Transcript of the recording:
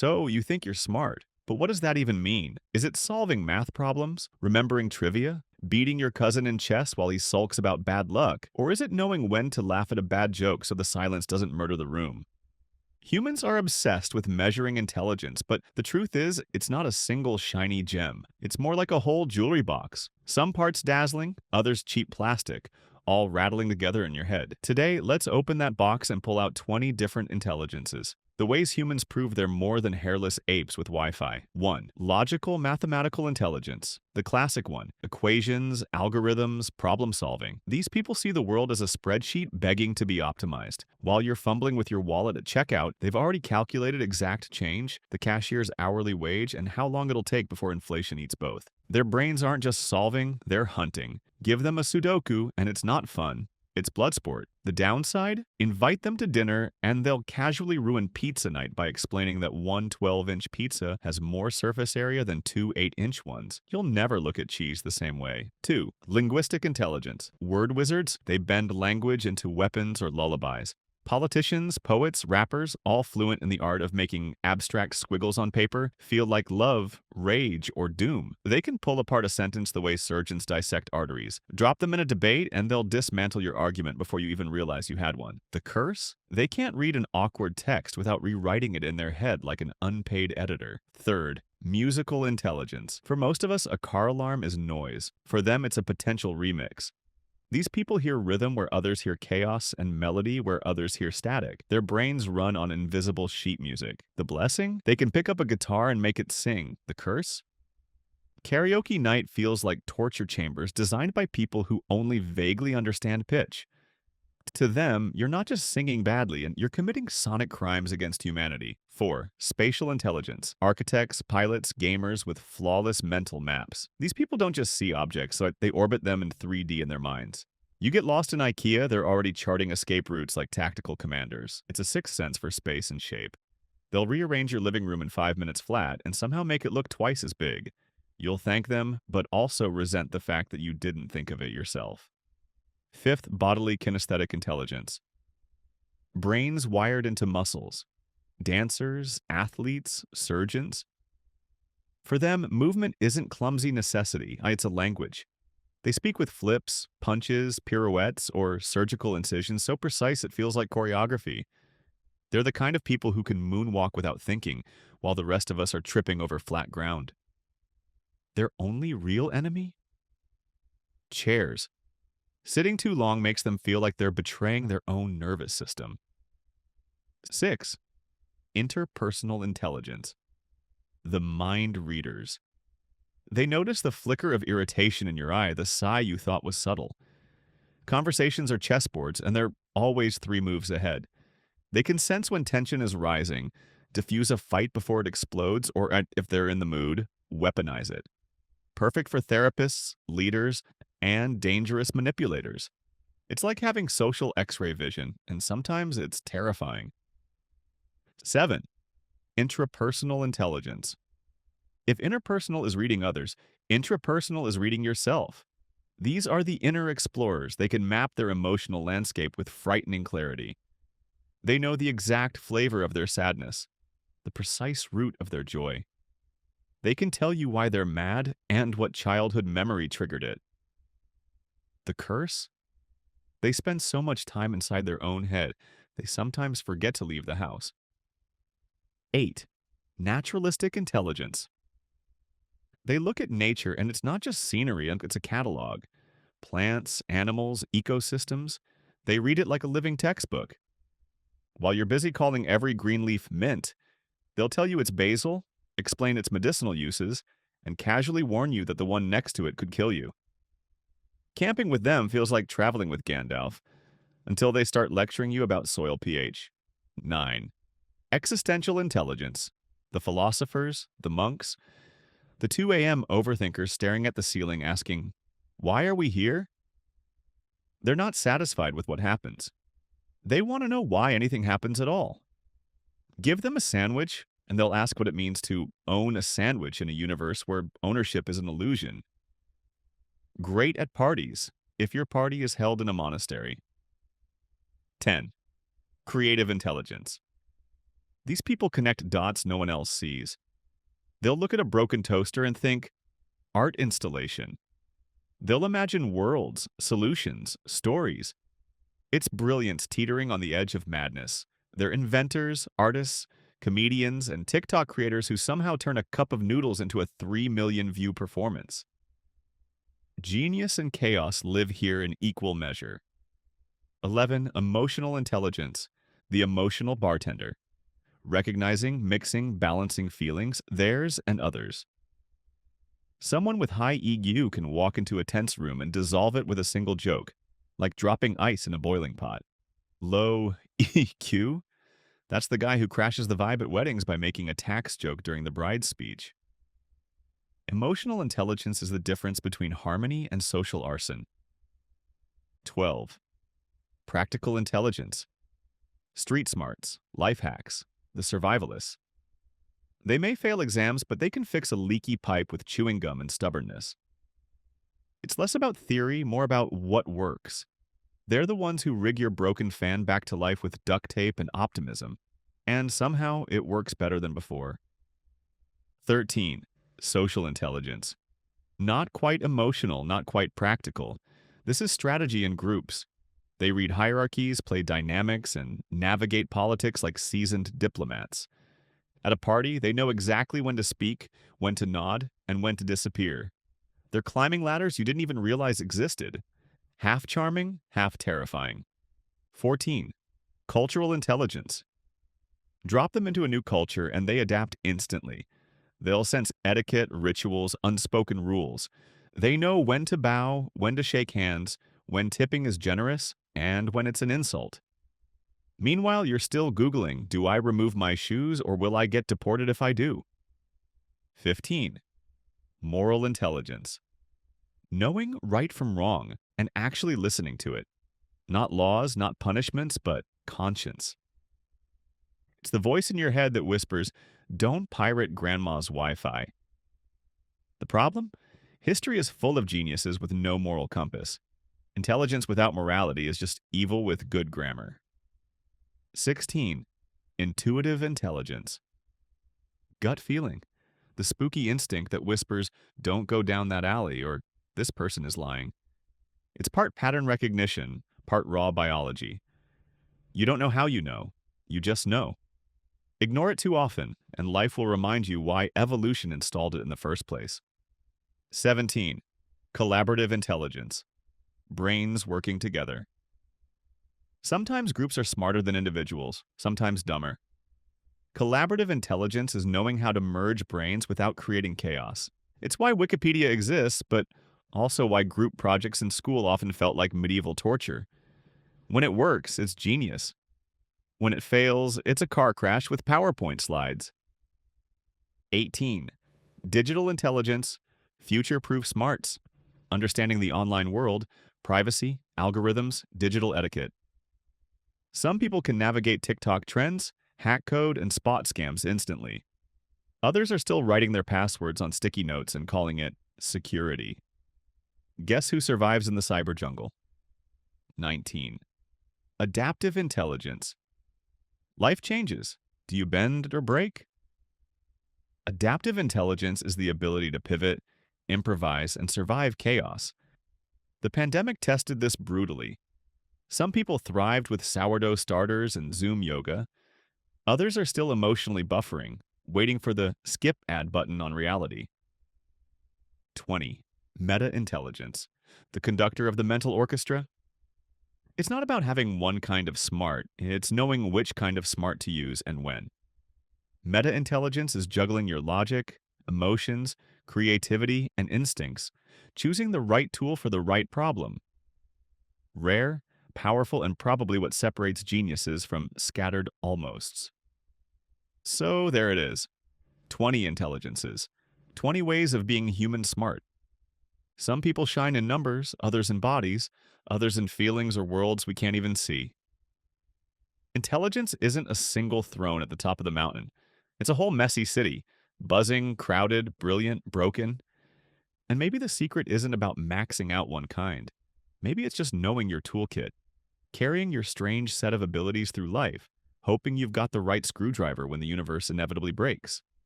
So you think you're smart, but what does that even mean? Is it solving math problems, remembering trivia, beating your cousin in chess while he sulks about bad luck, or is it knowing when to laugh at a bad joke so the silence doesn't murder the room? Humans are obsessed with measuring intelligence, but the truth is, it's not a single shiny gem. It's more like a whole jewelry box. Some parts dazzling, others cheap plastic, all rattling together in your head. Today, let's open that box and pull out 20 different intelligences. The ways humans prove they're more than hairless apes with Wi-Fi. 1. Logical mathematical intelligence. The classic one. Equations, algorithms, problem solving. These people see the world as a spreadsheet begging to be optimized. While you're fumbling with your wallet at checkout, they've already calculated exact change, the cashier's hourly wage, and how long it'll take before inflation eats both. Their brains aren't just solving, they're hunting. Give them a Sudoku, and it's not fun. It's blood sport. The downside? Invite them to dinner, and they'll casually ruin pizza night by explaining that one 12-inch pizza has more surface area than two 8-inch ones. You'll never look at cheese the same way. 2. Linguistic intelligence. Word wizards, they bend language into weapons or lullabies. Politicians, poets, rappers, all fluent in the art of making abstract squiggles on paper feel like love, rage, or doom. They can pull apart a sentence the way surgeons dissect arteries. Drop them in a debate and they'll dismantle your argument before you even realize you had one. The curse? They can't read an awkward text without rewriting it in their head like an unpaid editor. Third, musical intelligence. For most of us, a car alarm is noise. For them, it's a potential remix. These people hear rhythm where others hear chaos and melody where others hear static. Their brains run on invisible sheet music. The blessing? They can pick up a guitar and make it sing. The curse? Karaoke night feels like torture chambers designed by people who only vaguely understand pitch. To them, you're not just singing badly, and you're committing sonic crimes against humanity. 4. Spatial intelligence. Architects, pilots, gamers with flawless mental maps. These people don't just see objects, so they orbit them in 3D in their minds. You get lost in IKEA, they're already charting escape routes like tactical commanders. It's a sixth sense for space and shape. They'll rearrange your living room in 5 minutes flat and somehow make it look twice as big. You'll thank them, but also resent the fact that you didn't think of it yourself. 5th, bodily kinesthetic intelligence. Brains wired into muscles. Dancers, athletes, surgeons. For them, movement isn't clumsy necessity, it's a language. They speak with flips, punches, pirouettes, or surgical incisions so precise it feels like choreography. They're the kind of people who can moonwalk without thinking, while the rest of us are tripping over flat ground. Their only real enemy? Chairs. Sitting too long makes them feel like they're betraying their own nervous system. 6. Interpersonal intelligence. The mind readers. They notice the flicker of irritation in your eye, the sigh you thought was subtle. Conversations are chessboards, and they're always 3 moves ahead. They can sense when tension is rising, diffuse a fight before it explodes, or if they're in the mood, weaponize it. Perfect for therapists, leaders, and dangerous manipulators. It's like having social X-ray vision, and sometimes it's terrifying. 7. Intrapersonal intelligence. If interpersonal is reading others, intrapersonal is reading yourself. These are the inner explorers. They can map their emotional landscape with frightening clarity. They know the exact flavor of their sadness, the precise root of their joy. They can tell you why they're mad and what childhood memory triggered it. The curse? They spend so much time inside their own head, they sometimes forget to leave the house. 8. Naturalistic intelligence. They look at nature, and it's not just scenery, it's a catalog. Plants, animals, ecosystems. They read it like a living textbook. While you're busy calling every green leaf mint, they'll tell you it's basil, explain its medicinal uses, and casually warn you that the one next to it could kill you. Camping with them feels like traveling with Gandalf, until they start lecturing you about soil pH. 9. Existential intelligence. The philosophers, the monks, the 2 a.m. overthinkers staring at the ceiling asking, "Why are we here?" They're not satisfied with what happens. They want to know why anything happens at all. Give them a sandwich, and they'll ask what it means to own a sandwich in a universe where ownership is an illusion. Great at parties, if your party is held in a monastery. 10. Creative intelligence. These people connect dots no one else sees. They'll look at a broken toaster and think, art installation. They'll imagine worlds, solutions, stories. It's brilliance teetering on the edge of madness. They're inventors, artists, comedians, and TikTok creators who somehow turn a cup of noodles into a 3 million view performance. Genius and chaos live here in equal measure. 11. Emotional intelligence, the emotional bartender. Recognizing, mixing, balancing feelings, theirs and others. Someone with high EQ can walk into a tense room and dissolve it with a single joke, like dropping ice in a boiling pot. Low EQ? That's the guy who crashes the vibe at weddings by making a tax joke during the bride's speech. Emotional intelligence is the difference between harmony and social arson. 12. Practical intelligence. Street smarts, life hacks, the survivalists. They may fail exams, but they can fix a leaky pipe with chewing gum and stubbornness. It's less about theory, more about what works. They're the ones who rig your broken fan back to life with duct tape and optimism. And somehow it works better than before. 13. Social intelligence. Not quite emotional, not quite practical. This is strategy in groups. They read hierarchies, play dynamics, and navigate politics like seasoned diplomats. At a party, they know exactly when to speak, when to nod, and when to disappear. They're climbing ladders you didn't even realize existed. Half charming, half terrifying. 14. Cultural intelligence. Drop them into a new culture and they adapt instantly. They'll sense etiquette, rituals, unspoken rules. They know when to bow, when to shake hands, when tipping is generous, and when it's an insult. Meanwhile, you're still Googling, do I remove my shoes or will I get deported if I do? 15. Moral intelligence. Knowing right from wrong and actually listening to it. Not laws, not punishments, but conscience. It's the voice in your head that whispers, don't pirate grandma's Wi-Fi. The problem? History is full of geniuses with no moral compass. Intelligence without morality is just evil with good grammar. 16. Intuitive intelligence. Gut feeling. The spooky instinct that whispers, don't go down that alley, or this person is lying. It's part pattern recognition, part raw biology. You don't know how you know. You just know. Ignore it too often, and life will remind you why evolution installed it in the first place. 17. Collaborative intelligence. Brains working together. Sometimes groups are smarter than individuals, sometimes dumber. Collaborative intelligence is knowing how to merge brains without creating chaos. It's why Wikipedia exists, but also why group projects in school often felt like medieval torture. When it works, it's genius. When it fails, it's a car crash with PowerPoint slides. 18. Digital intelligence, future-proof smarts. Understanding the online world, privacy, algorithms, digital etiquette. Some people can navigate TikTok trends, hack code, and spot scams instantly. Others are still writing their passwords on sticky notes and calling it security. Guess who survives in the cyber jungle? 19. Adaptive intelligence. Life changes. Do you bend or break? Adaptive intelligence is the ability to pivot, improvise, and survive chaos. The pandemic tested this brutally. Some people thrived with sourdough starters and Zoom yoga. Others are still emotionally buffering, waiting for the skip ad button on reality. 20. Meta-intelligence. The conductor of the mental orchestra. It's not about having one kind of smart, it's knowing which kind of smart to use and when. Meta-intelligence is juggling your logic, emotions, creativity, and instincts, choosing the right tool for the right problem. Rare, powerful, and probably what separates geniuses from scattered almosts. So there it is. 20 intelligences. 20 ways of being human smart. Some people shine in numbers, others in bodies, others in feelings or worlds we can't even see. Intelligence isn't a single throne at the top of the mountain. It's a whole messy city, buzzing, crowded, brilliant, broken. And maybe the secret isn't about maxing out one kind. Maybe it's just knowing your toolkit, carrying your strange set of abilities through life, hoping you've got the right screwdriver when the universe inevitably breaks.